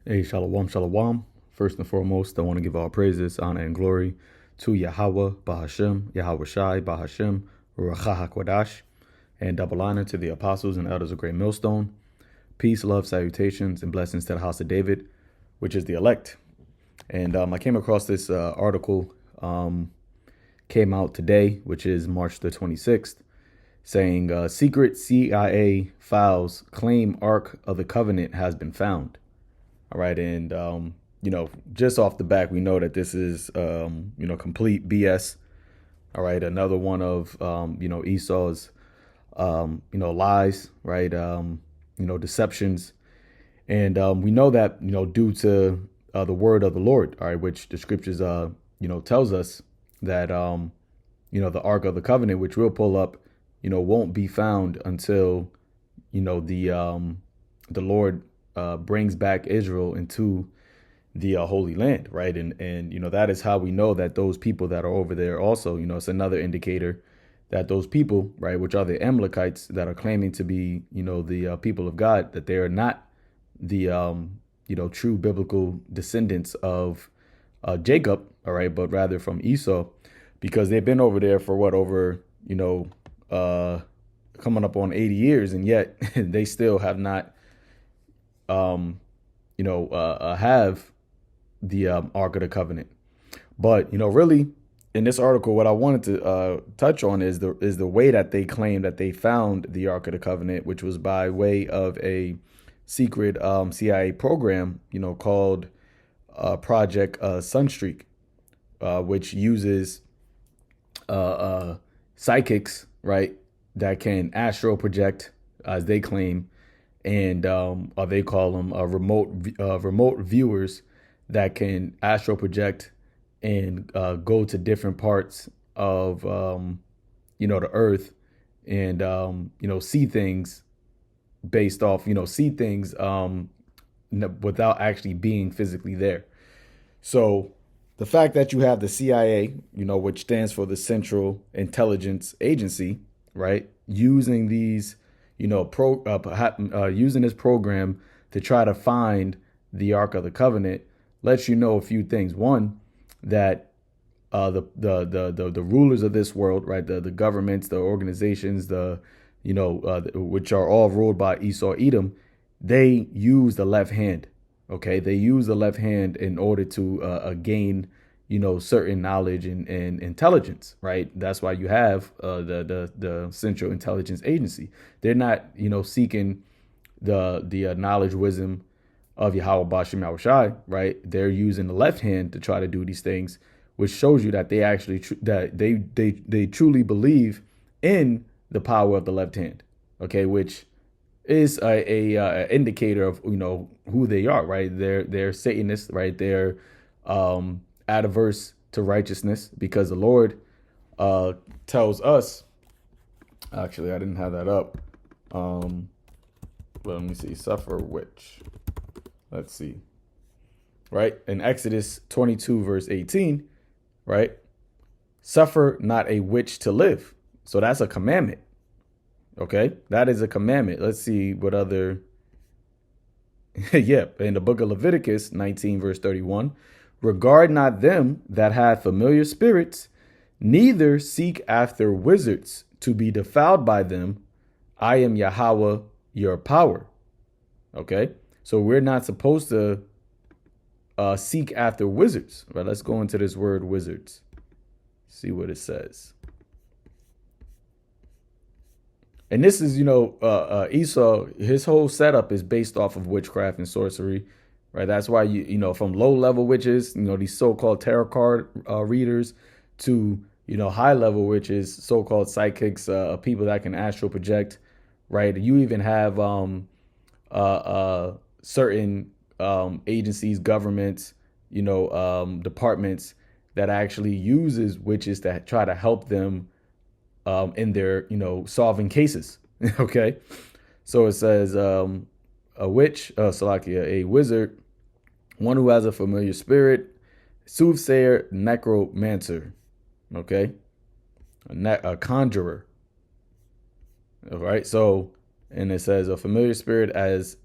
Hey, shalom, shalom. First and foremost, I want to give all praises, honor, and glory to Yahawah, Bahashem, YAHAWASHI, Bahashem, Ruach HaKodash, and double honor to the apostles and elders of Great Millstone. Peace, love, salutations, and blessings to the house of David, which is the elect. And I came across this article, came out today, which is March the 26th, saying secret CIA files claim Ark of the Covenant has been found. All right. And, just off the back, we know that this is, complete BS. All right. Another one of, ESAU's, lies, right. Deceptions. And we know that, due to the word of the Lord, all right, which the scriptures, tells us that, the Ark of the Covenant, which we'll pull up, won't be found until, the Lord brings back Israel into the Holy Land, right? And that is how we know that those people that are over there also, it's another indicator that those people, right, which are the Amalekites that are claiming to be, the people of God, that they are not the, true biblical descendants of Jacob, all right, but rather from Esau, because they've been over there for over, coming up on 80 years, and yet they still have not have the Ark of the Covenant. But really, in this article, what I wanted to touch on is the way that they claim that they found the Ark of the Covenant, which was by way of a secret CIA program, called Project Sunstreak, which uses psychics, right, that can astral project, as they claim, and they call them remote viewers that can astral project and go to different parts of the earth and see things based off see things without actually being physically there. So the fact that you have the CIA, which stands for the Central Intelligence Agency, right, using these using this program to try to find the Ark of the Covenant lets you know a few things. One, that the rulers of this world, right, the governments, the organizations, which are all ruled by Esau Edom, they use the left hand. Okay, they use the left hand in order to gain certain knowledge and intelligence, right? That's why you have the Central Intelligence Agency. They're not seeking the knowledge, wisdom of Yahawah Bashem Yahawashi, right? They're using the left hand to try to do these things, which shows you that they actually they truly believe in the power of the left hand. Okay, which is a indicator of who they are, right? They're Satanists, right? They're adverse to righteousness, because the Lord tells us. Actually, I didn't have that up. But let me see. Suffer which? Let's see. Right, in Exodus 22 verse 18, right? Suffer not a witch to live. So that's a commandment. Okay, that is a commandment. Let's see what other. Yeah, in the book of Leviticus 19 verse 31. Regard not them that have familiar spirits, neither seek after wizards to be defiled by them. I am Yahawah, your power. Okay, so we're not supposed to seek after wizards. Right, let's go into this word wizards. See what it says. And this is, Esau, his whole setup is based off of witchcraft and sorcery. Right, that's why from low level witches, these so-called tarot card readers, to high level witches, so-called psychics, people that can astral project. Right, you even have certain agencies, governments, departments that actually uses witches to try to help them in their solving cases. Okay, so it says a witch, a wizard, one who has a familiar spirit, soothsayer, necromancer, okay, a conjurer. All right, so, and it says a familiar spirit as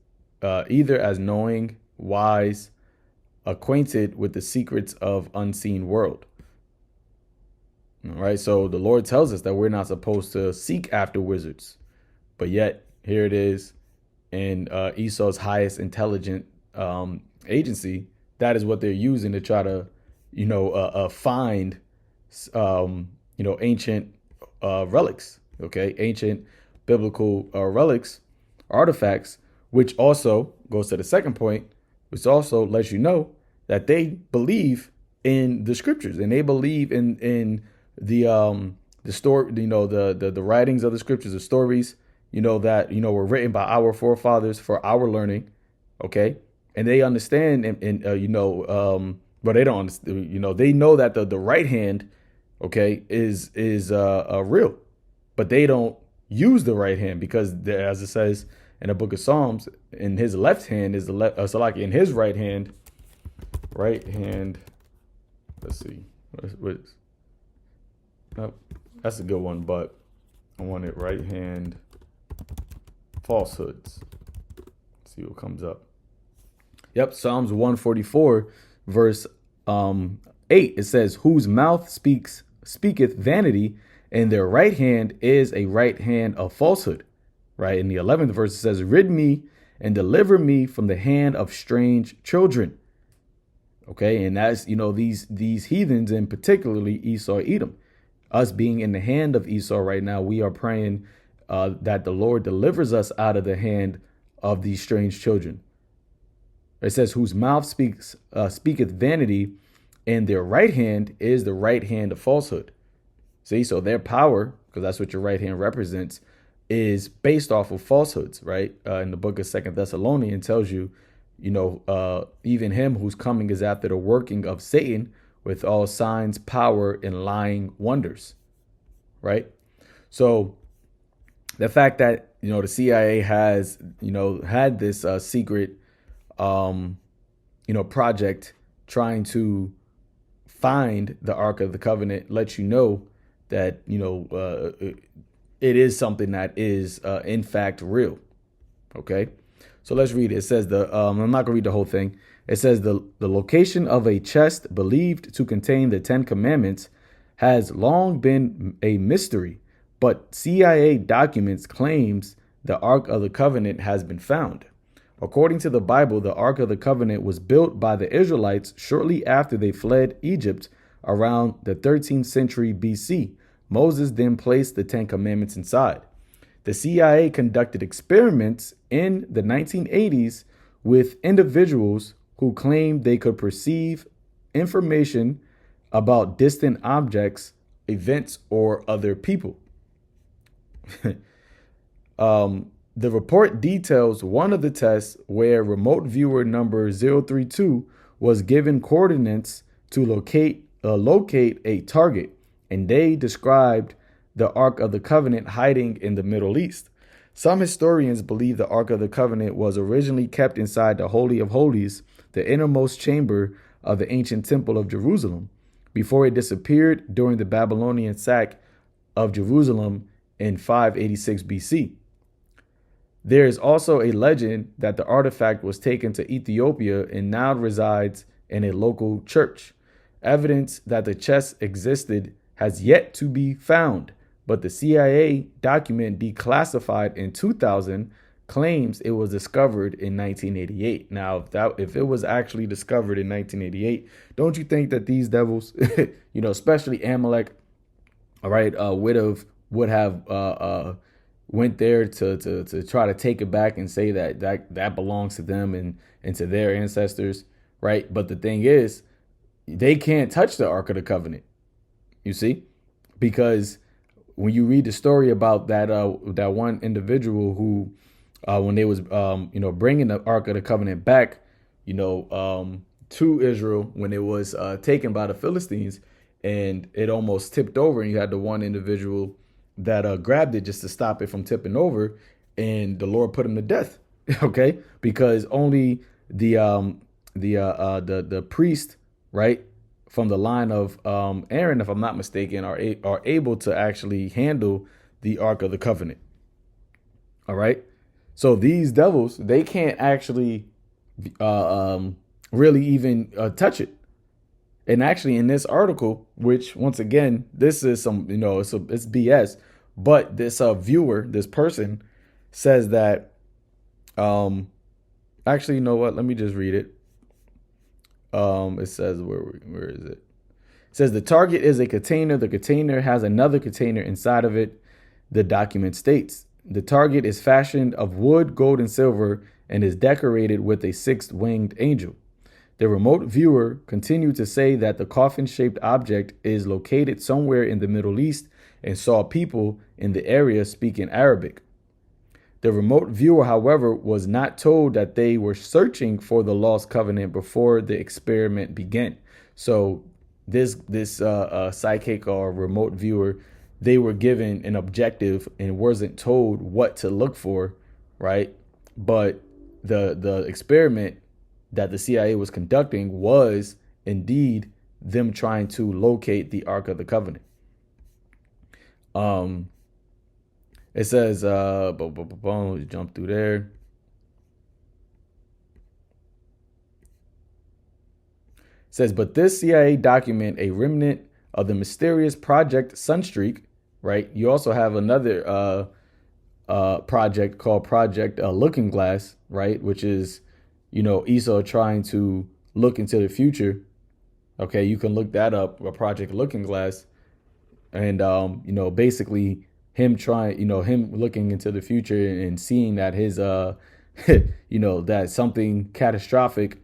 either as knowing wise, acquainted with the secrets of unseen world. All right. So the Lord tells us that we're not supposed to seek after wizards, but yet here it is in ESAU's highest intelligent agency. That is what they're using to try to, find, ancient relics. Okay. Ancient biblical relics, artifacts, which also goes to the second point, which also lets you know that they believe in the scriptures and they believe in the story, the writings of the scriptures, the stories, that, were written by our forefathers for our learning. Okay. And they understand but they don't understand, they know that the right hand, okay, is real, but they don't use the right hand because as it says in the book of Psalms, in his left hand is the left, in his right hand, let's see, that's a good one, but I want it right hand falsehoods. Let's see what comes up. Yep, Psalms 144 verse 8, it says, whose mouth speaketh vanity, and their right hand is a right hand of falsehood. Right. In the 11th verse, it says, rid me and deliver me from the hand of strange children. OK, and that's, these heathens, and particularly Esau, Edom, us being in the hand of Esau right now. We are praying that the Lord delivers us out of the hand of these strange children. It says, whose mouth speaketh vanity, and their right hand is the right hand of falsehood. See, so their power, because that's what your right hand represents, is based off of falsehoods, right? In the book of 2 Thessalonians tells you, even him who's coming is after the working of Satan with all signs, power, and lying wonders, right? So the fact that, the CIA has, had this secret, project trying to find the Ark of the Covenant lets you know that, it is something that is, in fact, real. OK, so let's read it. It says I'm not going to read the whole thing. It says the location of a chest believed to contain the 10 Commandments has long been a mystery, but CIA documents claims the Ark of the Covenant has been found. According to the Bible, the Ark of the Covenant was built by the Israelites shortly after they fled Egypt around the 13th century BC. Moses then placed the 10 Commandments inside. The CIA conducted experiments in the 1980s with individuals who claimed they could perceive information about distant objects, events, or other people. The report details one of the tests where remote viewer number 032 was given coordinates to locate a target, and they described the Ark of the Covenant hiding in the Middle East. Some historians believe the Ark of the Covenant was originally kept inside the Holy of Holies, the innermost chamber of the ancient Temple of Jerusalem, before it disappeared during the Babylonian sack of Jerusalem in 586 BC. There is also a legend that the artifact was taken to Ethiopia and now resides in a local church. Evidence that the chest existed has yet to be found, but the CIA document declassified in 2000 claims it was discovered in 1988. Now, if it was actually discovered in 1988, don't you think that these devils, especially Amalek, all right, would have went there to try to take it back and say that belongs to them and to their ancestors, right? But the thing is, they can't touch the Ark of the Covenant, you see, because when you read the story about that one individual who, when they was bringing the Ark of the Covenant back, to Israel, when it was taken by the Philistines, and it almost tipped over, and you had the one individual that grabbed it just to stop it from tipping over, and the Lord put him to death. Okay, because only the priest, right, from the line of Aaron, if I'm not mistaken, are able to actually handle the Ark of the Covenant. All right, so these devils, they can't actually really even touch it. And actually, in this article, which once again, this is some, it's BS, but this viewer, this person, says that, actually, you know what? Let me just read it. It says where is it? It says the target is a container. The container has another container inside of it. The document states the target is fashioned of wood, gold, and silver and is decorated with a six-winged angel. The remote viewer continued to say that the coffin-shaped object is located somewhere in the Middle East and saw people in the area speaking Arabic. The remote viewer, however, was not told that they were searching for the lost covenant before the experiment began. So this psychic or remote viewer, they were given an objective and wasn't told what to look for, right? But the experiment that the CIA was conducting was indeed them trying to locate the Ark of the Covenant. It says, jump through there. It says, but this CIA document, a remnant of the mysterious Project Sunstreak, right? You also have another project called Project Looking Glass, right? Which is, ESAU trying to look into the future. Okay, you can look that up, a Project Looking Glass. And, basically him trying, him looking into the future and seeing that his, that something catastrophic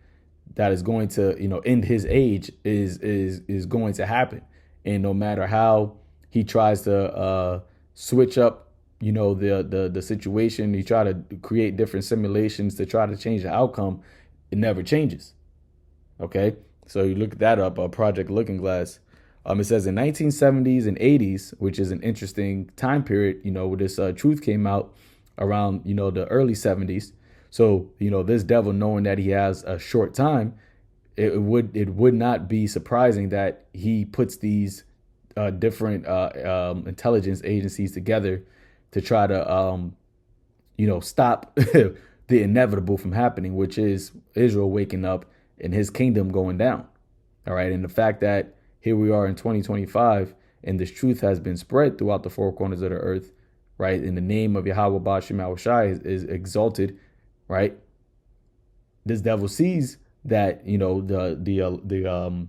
that is going to, end his age is going to happen. And no matter how he tries to switch up, the situation, he try to create different simulations to try to change the outcome, it never changes. Okay, so you look that up, Project Looking Glass. It says in 1970s and 80s, which is an interesting time period, where this truth came out around, the early 70s. So, this devil, knowing that he has a short time, it would not be surprising that he puts these different intelligence agencies together to try to, stop the inevitable from happening, which is Israel waking up and his kingdom going down. All right. And the fact that here we are in 2025 and this truth has been spread throughout the four corners of the earth, right? In the name of Yahawah Ba'ashem Yahawashi is exalted, right? This devil sees that, the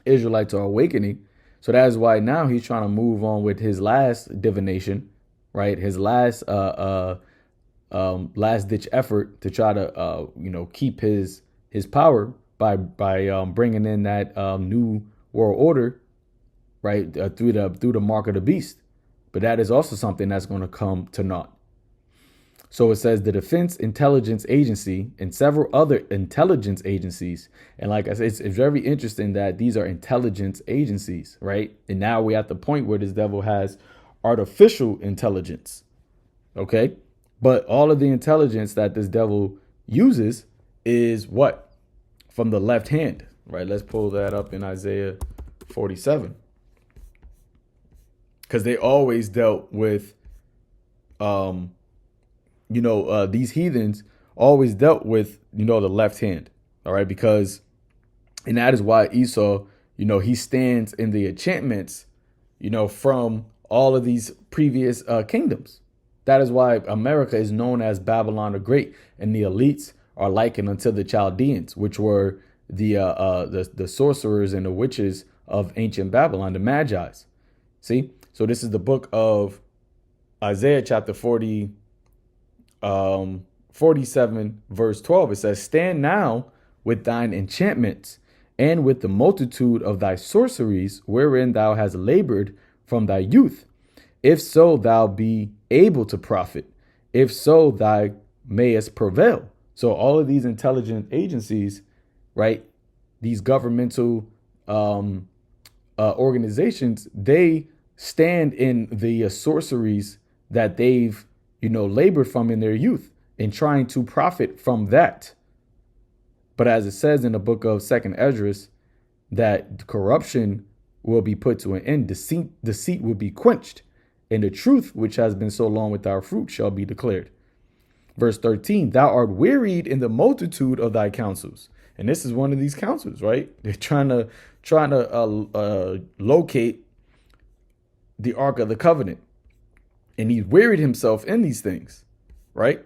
Israelites are awakening. So that is why now he's trying to move on with his last divination, right? His last ditch effort to try to, keep his power by bringing in that new world order, right, through the mark of the beast. But that is also something that's going to come to naught. So it says the Defense Intelligence Agency and several other intelligence agencies. And like I said, it's very interesting that these are intelligence agencies, right? And now we're at the point where this devil has artificial intelligence. Okay. But all of the intelligence that this devil uses is what? From the left hand, right? Let's pull that up in Isaiah 47. Because they always dealt with, these heathens always dealt with, the left hand. All right. Because, and that is why Esau, he stands in the enchantments, from all of these previous kingdoms. That is why America is known as Babylon the Great, and the elites are likened unto the Chaldeans, which were the sorcerers and the witches of ancient Babylon, the Magi's. See, so this is the book of Isaiah chapter 47, verse 12. It says, stand now with thine enchantments and with the multitude of thy sorceries, wherein thou hast labored from thy youth. If so, thou be able to profit. If so, thou mayest prevail. So all of these intelligent agencies, right, these governmental organizations, they stand in the sorceries that they've, labored from in their youth and trying to profit from that. But as it says in the book of 2nd Esdras, that corruption will be put to an end, deceit will be quenched, and the truth, which has been so long without fruit, shall be declared. Verse 13, thou art wearied in the multitude of thy counsels. And this is one of these counsels, right? They're trying to locate the Ark of the Covenant. And he wearied himself in these things, right?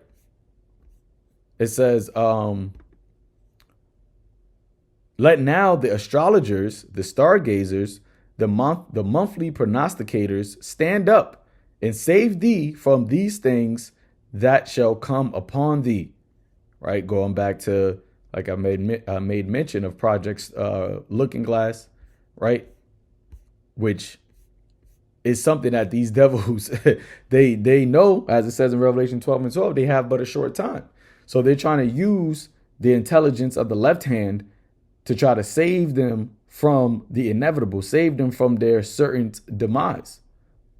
It says, let now the astrologers, the stargazers, the monthly prognosticators stand up and save thee from these things that shall come upon thee. Right? Going back to, like I made mention of Project Looking Glass, right? Which is something that these devils, they know, as it says in Revelation 12 and 12, they have but a short time. So they're trying to use the intelligence of the left hand to try to save them from the inevitable, save them from their certain demise.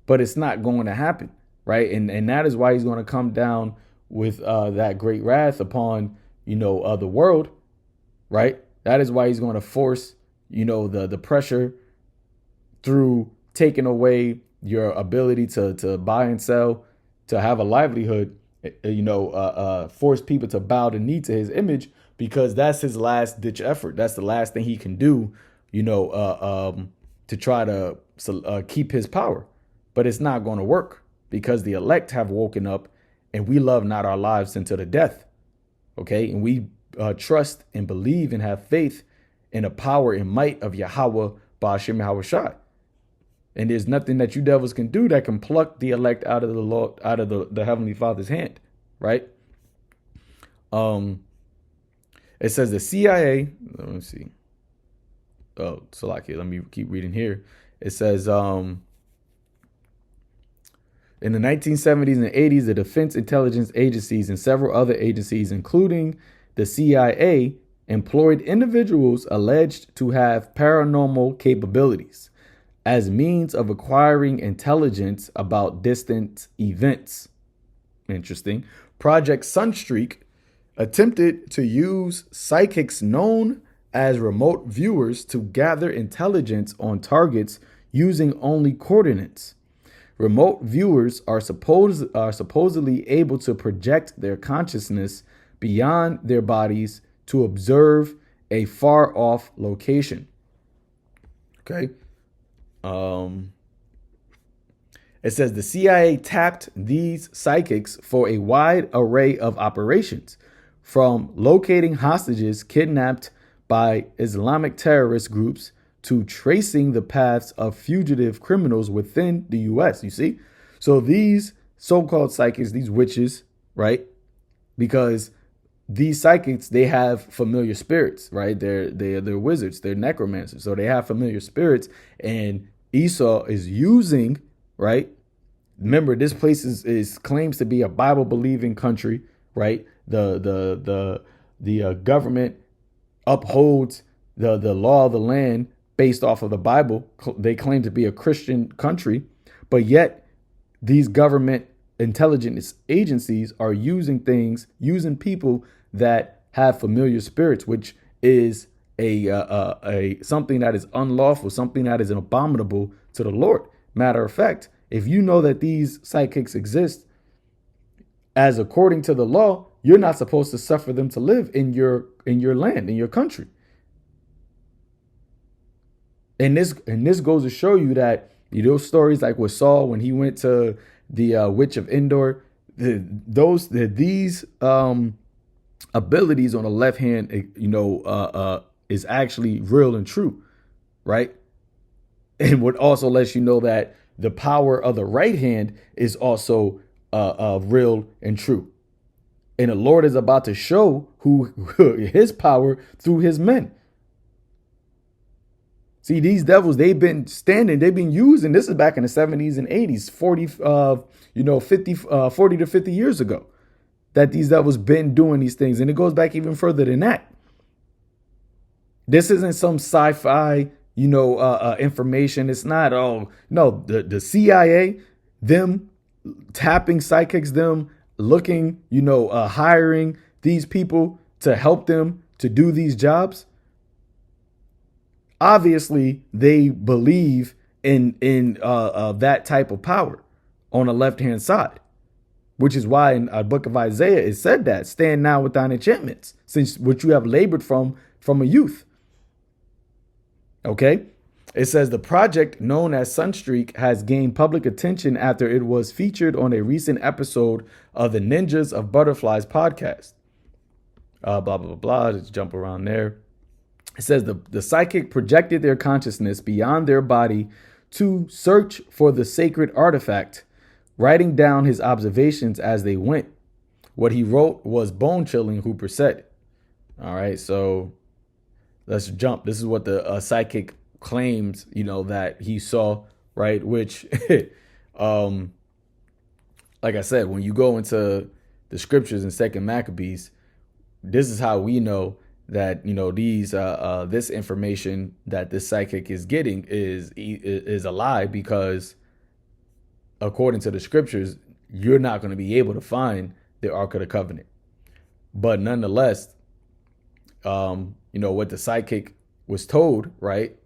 But it's not going to happen, right? And that is why he's going to come down with that great wrath upon, the world, right? That is why he's going to force, the pressure through taking away your ability to buy and sell, to have a livelihood, force people to bow the knee to his image, because that's his last ditch effort. That's the last thing he can do, to try to keep his power. But it's not going to work, because the elect have woken up, and we love not our lives unto the death. Okay. And we trust and believe and have faith in the power and might of Yahawah, BaHaShem YAHAWASHI. And there's nothing that you devils can do that can pluck the elect out of the Lord, out of the Heavenly Father's hand. Right. It says the CIA. Let me see. Oh, Salaki, let me keep reading here. It says, in the 1970s and 80s, the defense intelligence agencies and several other agencies, including the CIA, employed individuals alleged to have paranormal capabilities as means of acquiring intelligence about distant events. Interesting. Project Sunstreak attempted to use psychics known as remote viewers to gather intelligence on targets using only coordinates. Remote viewers are supposedly able to project their consciousness beyond their bodies to observe a far off location. Okay. It says the CIA tapped these psychics for a wide array of operations, from locating hostages kidnapped by Islamic terrorist groups to tracing the paths of fugitive criminals within the U.S. You see? So these so-called psychics, these witches, right? Because these psychics, they have familiar spirits, right? They're wizards, they're necromancers. So they have familiar spirits, and Esau is using, right? Remember, this place is claims to be a Bible believing country, right? The government upholds the law of the land based off of the Bible. They claim to be a Christian country, but yet these government intelligence agencies are using people that have familiar spirits, which is a something that is unlawful, something that is abominable to the Lord. Matter of fact, if you know that these psychics exist, as according to the law, you're not supposed to suffer them to live in your land, in your country. And this goes to show you that, stories like with Saul when he went to the witch of Endor, these abilities on the left hand, is actually real and true, right? And would also let you know that the power of the right hand is also real and true. And the Lord is about to show who his power through his men. See, these devils, they've been using, this is back in the 70s and 80s, 40 to 50 years ago, that these devils been doing these things. And it goes back even further than that. This isn't some sci-fi, information. It's not, the CIA, them tapping psychics, them looking, hiring these people to help them to do these jobs. Obviously, they believe in that type of power on the left-hand side, which is why in the book of Isaiah it said that, stand now with thine enchantments, since which you have labored from a youth. Okay. It says the project known as Sunstreak has gained public attention after it was featured on a recent episode of the Ninjas of Butterflies podcast. Blah, blah, blah, blah. Just jump around there. It says the psychic projected their consciousness beyond their body to search for the sacred artifact, writing down his observations as they went. What he wrote was bone-chilling, Hooper said. All right, so let's jump. This is what the psychic claims, that he saw, right? Which, like I said, when you go into the scriptures in 2 Maccabees, this is how we know that, this information that this psychic is getting is a lie, because according to the scriptures, you're not going to be able to find the Ark of the Covenant. But nonetheless, what the psychic was told, right,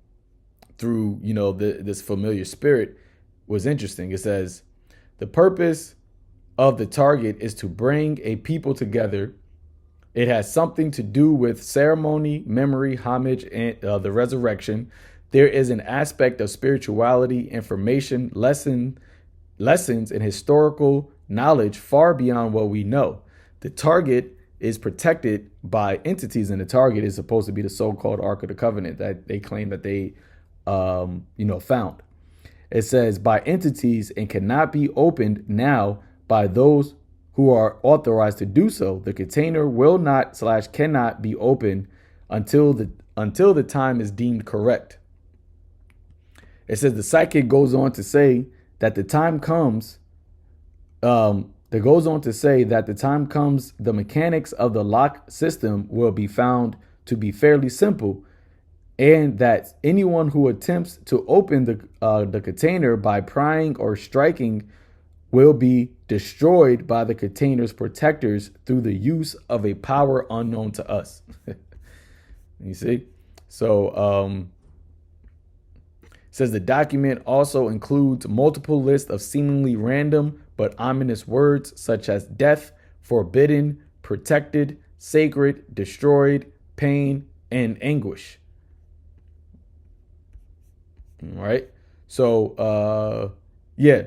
through, this familiar spirit was interesting. It says, the purpose of the target is to bring a people together. It has something to do with ceremony, memory, homage, and the resurrection. There is an aspect of spirituality, information, lessons, and historical knowledge far beyond what we know. The target is protected by entities, and the target is supposed to be the so-called Ark of the Covenant that they claim that they found. It says by entities and cannot be opened now by those who are authorized to do so. The container will not / cannot be opened until the time is deemed correct. It says the psychic goes on to say that the time comes. The mechanics of the lock system will be found to be fairly simple, and that anyone who attempts to open the container by prying or striking will be destroyed by the container's protectors through the use of a power unknown to us. You see? So it says the document also includes multiple lists of seemingly random but ominous words such as death, forbidden, protected, sacred, destroyed, pain, and anguish. All right. So,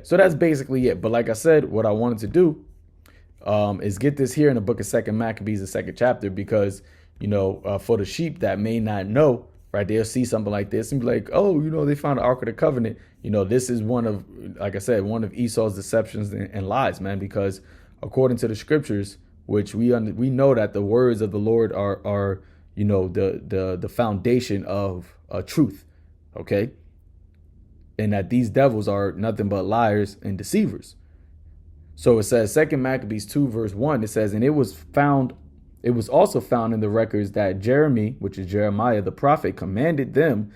so that's basically it. But like I said, what I wanted to do is get this here in the book of 2 Maccabees, the 2nd chapter, because, for the sheep that may not know, right, they'll see something like this and be like, oh, they found the Ark of the Covenant. This is one of, like I said, one of Esau's deceptions and lies, man, because according to the scriptures, which we know that the words of the Lord are the foundation of truth. OK. And that these devils are nothing but liars and deceivers. So it says 2 Maccabees 2 verse 1, it says, and it was also found in the records that Jeremy, which is Jeremiah the prophet, commanded them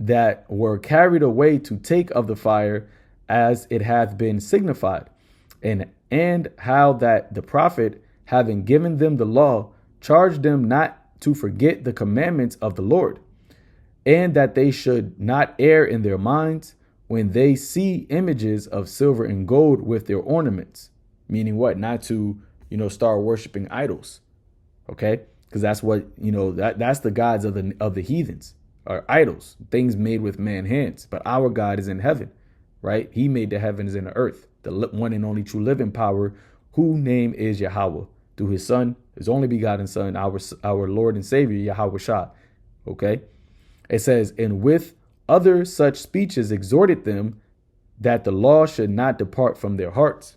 that were carried away to take of the fire as it hath been signified, and how that the prophet, having given them the law, charged them not to forget the commandments of the Lord, and that they should not err in their minds when they see images of silver and gold with their ornaments. Meaning what? Not to, start worshiping idols. Okay? Because that's what, that's the gods of the heathens, are idols, things made with man's hands. But our God is in heaven, right? He made the heavens and the earth, the one and only true living power, whose name is Yahawah, through his son, his only begotten son, our Lord and Savior, YAHAWASHI. Okay? It says, and with other such speeches exhorted them that the law should not depart from their hearts.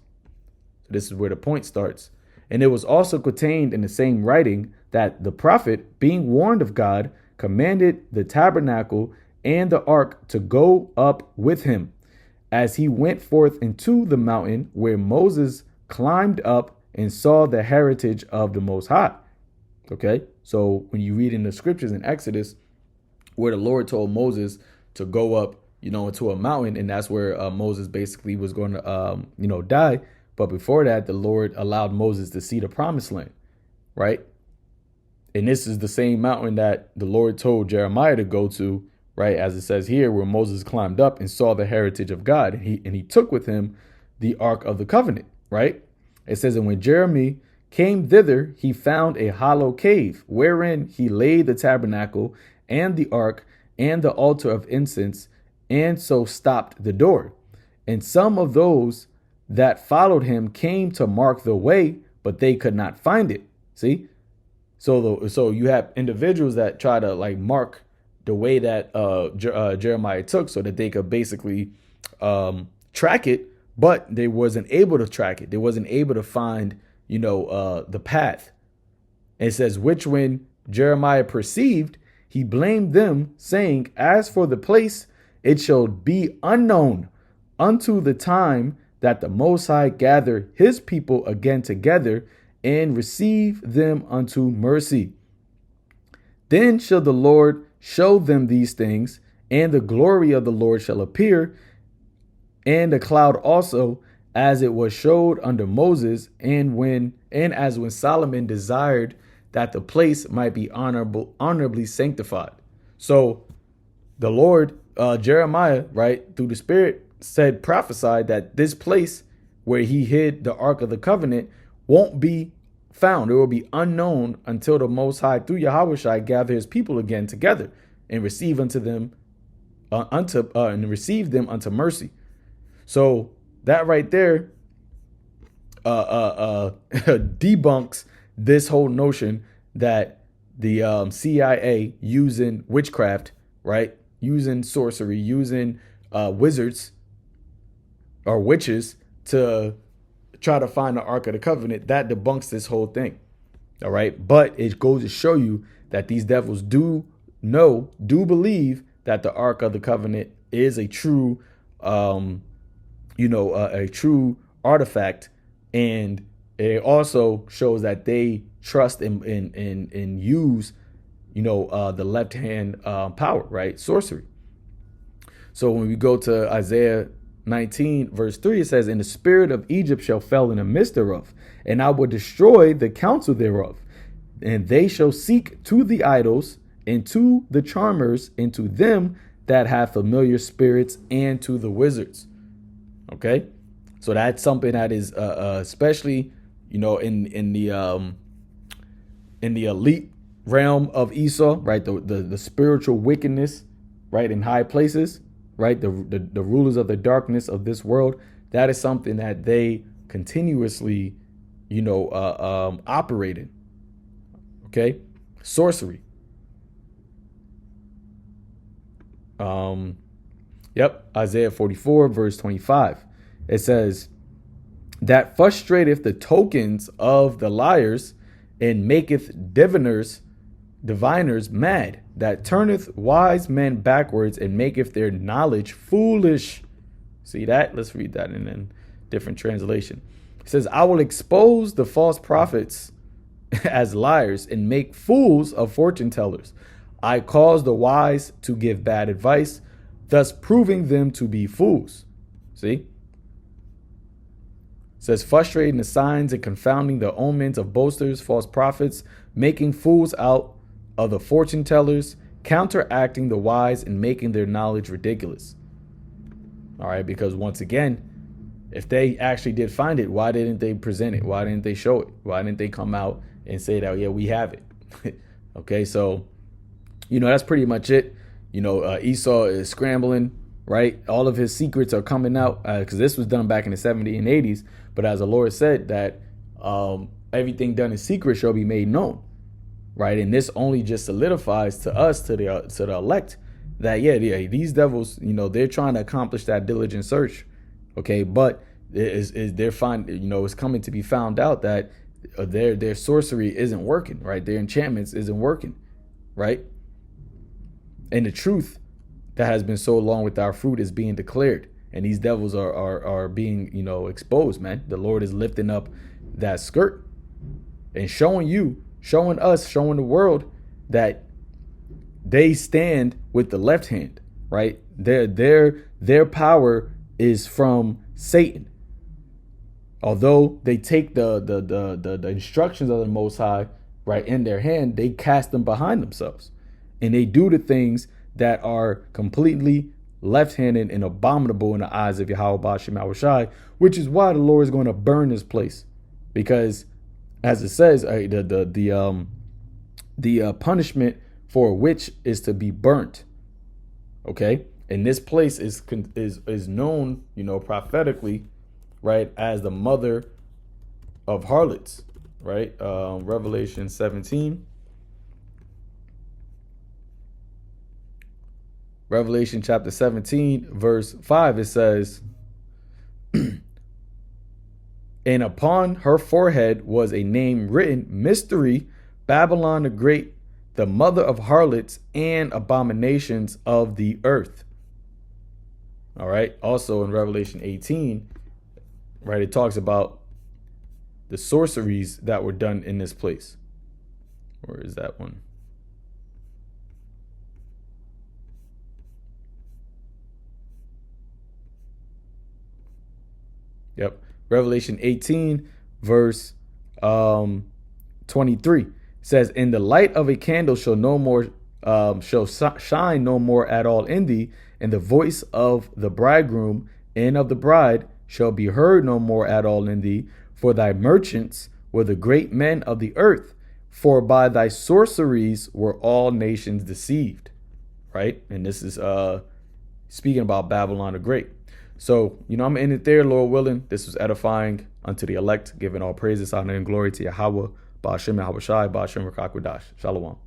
So this is where the point starts. And it was also contained in the same writing that the prophet, being warned of God, commanded the tabernacle and the ark to go up with him, as he went forth into the mountain where Moses climbed up and saw the heritage of the Most High. Okay, so when you read in the scriptures in Exodus, where the Lord told Moses to go up, into a mountain, and that's where Moses basically was going to, die. But before that, the Lord allowed Moses to see the promised land, right? And this is the same mountain that the Lord told Jeremiah to go to, right? As it says here, where Moses climbed up and saw the heritage of God, and he took with him the Ark of the Covenant, right? It says, and when Jeremy came thither, he found a hollow cave, wherein he laid the tabernacle and the ark and the altar of incense, and so stopped the door. And some of those that followed him came to mark the way, but they could not find it. See? So you have individuals that try to like mark the way that Jeremiah took so that they could basically track it, but they wasn't able to track it. They wasn't able to find, the path. It says, which when Jeremiah perceived, he blamed them, saying, as for the place, it shall be unknown unto the time that the Most High gather his people again together and receive them unto mercy. Then shall the Lord show them these things, and the glory of the Lord shall appear, and the cloud also, as it was showed under Moses, and as when Solomon desired that the place might be honorably sanctified. So the Lord, Jeremiah, right, through the Spirit, prophesied that this place where he hid the Ark of the Covenant won't be found. It will be unknown until the Most High, through YAHAWASHI, gather his people again together and receive them unto mercy. So that right there debunks this whole notion that the CIA using witchcraft, right, using sorcery, using wizards or witches to try to find the Ark of the Covenant. That debunks this whole thing. All right. But it goes to show you that these devils do believe that the Ark of the Covenant is a true, a true artifact. And it also shows that they trust and use, the left hand power, right? Sorcery. So when we go to Isaiah 19 verse 3, it says, and the spirit of Egypt shall fall in the midst thereof, and I will destroy the counsel thereof, and they shall seek to the idols and to the charmers and to them that have familiar spirits and to the wizards. Okay, so that's something that is especially in the elite realm of Esau, right? The spiritual wickedness, right, in high places, right? The rulers of the darkness of this world. That is something that they continuously, operate in. Okay, sorcery. Isaiah 44 verse 25. It says, that frustrateth the tokens of the liars and maketh diviners mad, that turneth wise men backwards and maketh their knowledge foolish. See that? Let's read that in a different translation. It says, I will expose the false prophets as liars and make fools of fortune tellers. I cause the wise to give bad advice, thus proving them to be fools. See? It says, frustrating the signs and confounding the omens of boasters, false prophets, making fools out of the fortune tellers, counteracting the wise and making their knowledge ridiculous. All right, because once again, if they actually did find it, why didn't they present it? Why didn't they show it? Why didn't they come out and say that, yeah, we have it? Okay, so, that's pretty much it. Esau is scrambling, right? All of his secrets are coming out because this was done back in the 70s and 80s. But as the Lord said that everything done in secret shall be made known. Right. And this only just solidifies to us, to the elect, that, these devils, they're trying to accomplish that diligent search. OK, but it's coming to be found out that their sorcery isn't working. Right. Their enchantments isn't working. Right. And the truth that has been so long with our fruit is being declared. And these devils are being, exposed, man. The Lord is lifting up that skirt and showing us, showing the world that they stand with the left hand, right? Their power is from Satan. Although they take the instructions of the Most High, right, in their hand, they cast them behind themselves. And they do the things that are completely left-handed and abominable in the eyes of YAHAWASHI, which is why the Lord is going to burn this place. because as it says, the punishment for a witch is to be burnt. Okay, and this place is known, prophetically, right, as the mother of harlots, right? Revelation 17. Revelation chapter 17, verse 5, it says, and upon her forehead was a name written, Mystery, Babylon the Great, the mother of harlots and abominations of the earth. All right. Also in Revelation 18, right, it talks about the sorceries that were done in this place. Where is that one? Yep. Revelation 18, verse 23 says, "In the light of a candle shall no more shine no more at all in thee, and the voice of the bridegroom and of the bride shall be heard no more at all in thee, for thy merchants were the great men of the earth, for by thy sorceries were all nations deceived." Right? And this is speaking about Babylon the Great. So, I'm going to end it there, Lord willing. This was edifying unto the elect, giving all praises, honor, and glory to Yahawah, Ba'ashem, Yahawashai, Ba'ashem, Rakakwadash. Shalom.